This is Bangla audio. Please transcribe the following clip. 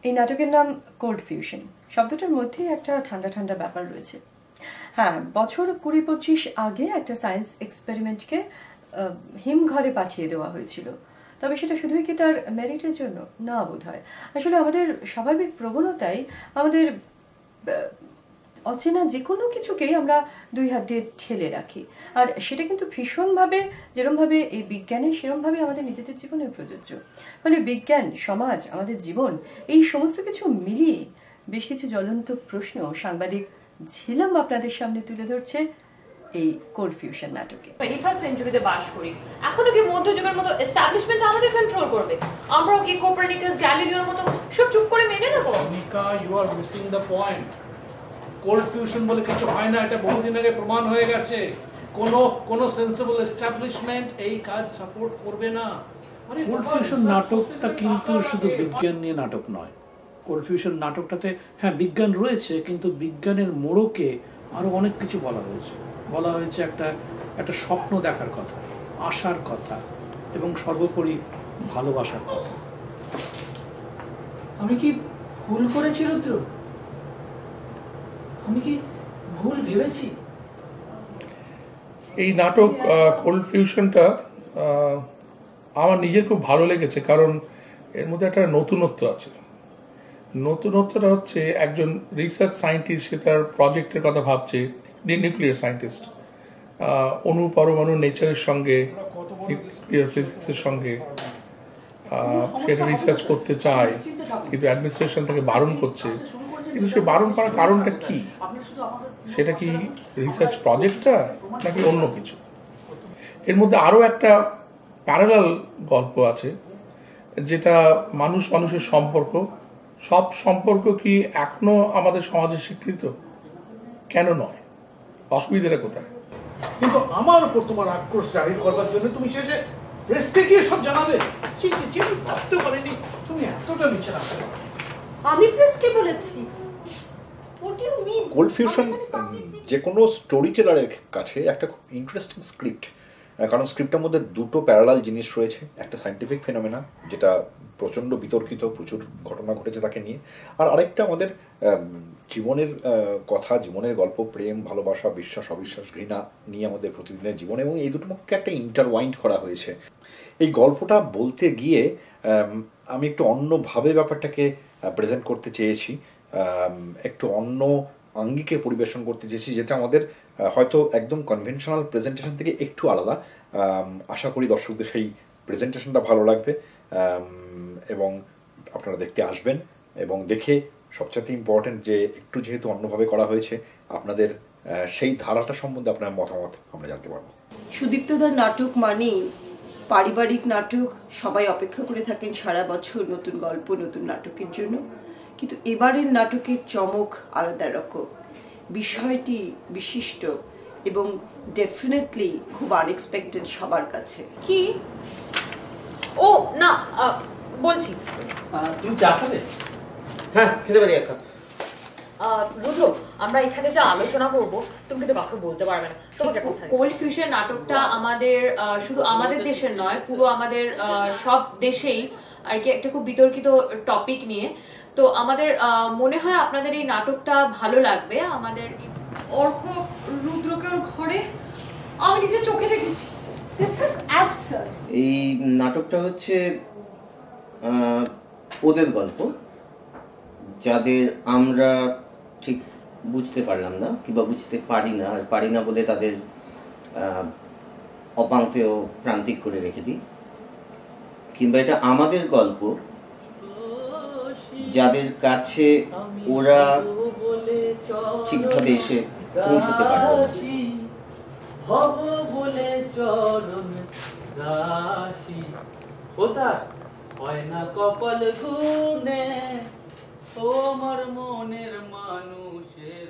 এই নাটকের নাম কোল্ড ফিউশন। শব্দটার মধ্যেই একটা ঠান্ডা ঠান্ডা ব্যাপার রয়েছে। হ্যাঁ, বছর 20-25 আগে একটা সায়েন্স এক্সপেরিমেন্টকে হিমঘরে পাঠিয়ে দেওয়া হয়েছিল। তবে সেটা শুধুই কি তার মেরিটের জন্য? না, বোধ হয়। আসলে আমাদের স্বাভাবিক প্রবণতাই আমাদের অচেনা যে কোনো কিছুকেই আমরা দুই হাত দিয়ে ঠেলে রাখি। আর সেটা কিন্তু ভীষণভাবে, যেরমভাবে এই বিজ্ঞানে, সেরমভাবে আমাদের নিজেদের জীবনেও প্রযোজ্য। ফলে বিজ্ঞান, সমাজ, আমাদের জীবন, এই সমস্ত কিছু মিলিয়ে বেশ কিছু জ্বলন্ত প্রশ্ন সাংবাদিক ঝিলাম আপনাদের সামনে তুলে ধরছে এই কোল্ড ফিউশন নাটকে। 21st সেঞ্চুরিতে বাস করি, এখনো কি মধ্যযুগের মতো এস্টাবলিশমেন্ট আমাদের কন্ট্রোল করবে? আমরাও কি কোপারনিকাস, গ্যালিলিওর মতো সব চুপ করে মেনে নেব? Nika, you are missing the point. Cold fusion বলে কিছু হয় না, এটা বহুদিন আগে প্রমাণ হয়ে গেছে। কোনো সেন্সিবল এস্টাবলিশমেন্ট এই কাজ সাপোর্ট করবে না। কোল্ড ফিউশন নাটকটা কিন্তু শুধু বিজ্ঞান নিয়ে নাটক নয়। কোল্ড ফিউশন নাটকটাতে হ্যাঁ বিজ্ঞান রয়েছে, কিন্তু বিজ্ঞানের মোড়কে আরো অনেক কিছু বলা হয়েছে একটা স্বপ্ন দেখার কথা, আশার কথা, এবং সর্বোপরি ভালোবাসার কথা। আমি কি ভুল করেছি রুদ্র? আমি কি ভুল ভেবেছি? এই নাটক কোল্ড ফিউশনটা আমার নিজের খুব ভালো লেগেছে, কারণ এর মধ্যে একটা নতুনত্ব আছে। নতুনত্বটা হচ্ছে একজন রিসার্চ সায়েন্টিস্ট, সে তার প্রজেক্টের কথা ভাবছে, নিউক্লিয়ার সায়েন্টিস্ট, অণু পরমাণু নেচারের সঙ্গে, নিউক্লিয়ার ফিজিক্সের সঙ্গে সেটা রিসার্চ করতে চায়, কিন্তু অ্যাডমিনিস্ট্রেশন তাকে বারণ করছে। কিন্তু সে বারণ করার কারণটা কি? সেটা কি রিসার্চ প্রজেক্টটা নাকি অন্য কিছু? এর মধ্যে আরও একটা প্যারালাল গল্প আছে, যেটা মানুষের সম্পর্ক। সব সম্পর্ক কি এখনো আমাদের সমাজে স্বীকৃত? কেন নয়? অসুবিধাটা কোথায়? কিন্তু আমার উপর তোমার আক্রোশ জাহির করবার জন্য তুমি শেষে প্রেসকে গিয়ে সব জানাবে? ভাবতে পারিনি তুমি এতটা নিচে নামতে পারো। আমি প্রেসকে বলেছি? কোল্ড ফিউশন যে কোনো স্টোরি টেলারের কাছে একটা খুব ইন্টারেস্টিং স্ক্রিপ্ট, কারণ স্ক্রিপ্টের মধ্যে দুটো প্যারালাল জিনিস রয়েছে। একটা সায়েন্টিফিক ফেনোমেনা, যেটা প্রচণ্ড বিতর্কিত, প্রচুর ঘটনা ঘটেছে তাকে নিয়ে, আর আরেকটা আমাদের জীবনের কথা, জীবনের গল্প, প্রেম, ভালোবাসা, বিশ্বাস, অবিশ্বাস, ঘৃণা নিয়ে আমাদের প্রতিদিনের জীবন, এবং এই দুটোকে একটা ইন্টারওয়াইন্ড করা হয়েছে। এই গল্পটা বলতে গিয়ে আমি একটু অন্যভাবে ব্যাপারটাকে প্রেজেন্ট করতে চেয়েছি, একটু অন্য আঙ্গিকে পরিবেশন করতে চেয়েছি, যেটা আমাদের হয়তো একদম কনভেনশনাল প্রেজেন্টেশন থেকে একটু আলাদা। আশা করি দর্শকদের সেই প্রেজেন্টেশনটা ভালো লাগবে এবং আপনারা দেখতে আসবেন, এবং দেখে সবচেয়ে ইম্পর্টেন্ট যে একটু যেহেতু অন্যভাবে করা হয়েছে, আপনাদের সেই ধারাটা সম্বন্ধে আপনার মতামত আমরা জানতে পারবো। সুদীপ্তদার নাটক মানেই পারিবারিক নাটক। সবাই অপেক্ষা করে থাকেন সারা বছর নতুন গল্প, নতুন নাটকের জন্য, কিন্তু এবারের নাটকের চমক আলাদা রকম। বিষয়টি বিশিষ্ট এবং ডেফিনেটলি খুব আনএক্সপেক্টেড সবার কাছে। কি? ও না, বলছি। তুমি চা খাবে? হ্যাঁ, খেতে পারি এক কাপ। রুদ্র, আমরা এখানে যা আলোচনা করব তুমি কিন্তু কাউকে বলতে পারবে না। তোমাকে কোল্ড ফিউশন নাটকটা আমাদের শুধু আমাদের দেশের নয়, পুরো আমাদের সব দেশেই আর কি একটা খুব বিতর্কিত টপিক নিয়ে। তো আমাদের মনে হয় আপনাদের এই নাটকটা ভালো লাগবে। আমাদের অর্ক রুদ্রকে ওর ঘরে আমি নিজের চোখে দেখেছি। এই নাটকটা হচ্ছে ওদের গল্প, যাদের আমরা ঠিক বুঝতে পারলাম না কিংবা বুঝতে পারি না বলে তাদের অপাঙ্ক্তেও প্রান্তিক করে রেখে দিই, কিংবা এটা আমাদের গল্প যাদের কাছে ওরা ঠিকভাবে এসে পৌঁছতে পারবে না। কপাল গুনে ও আমার মনের মানুষের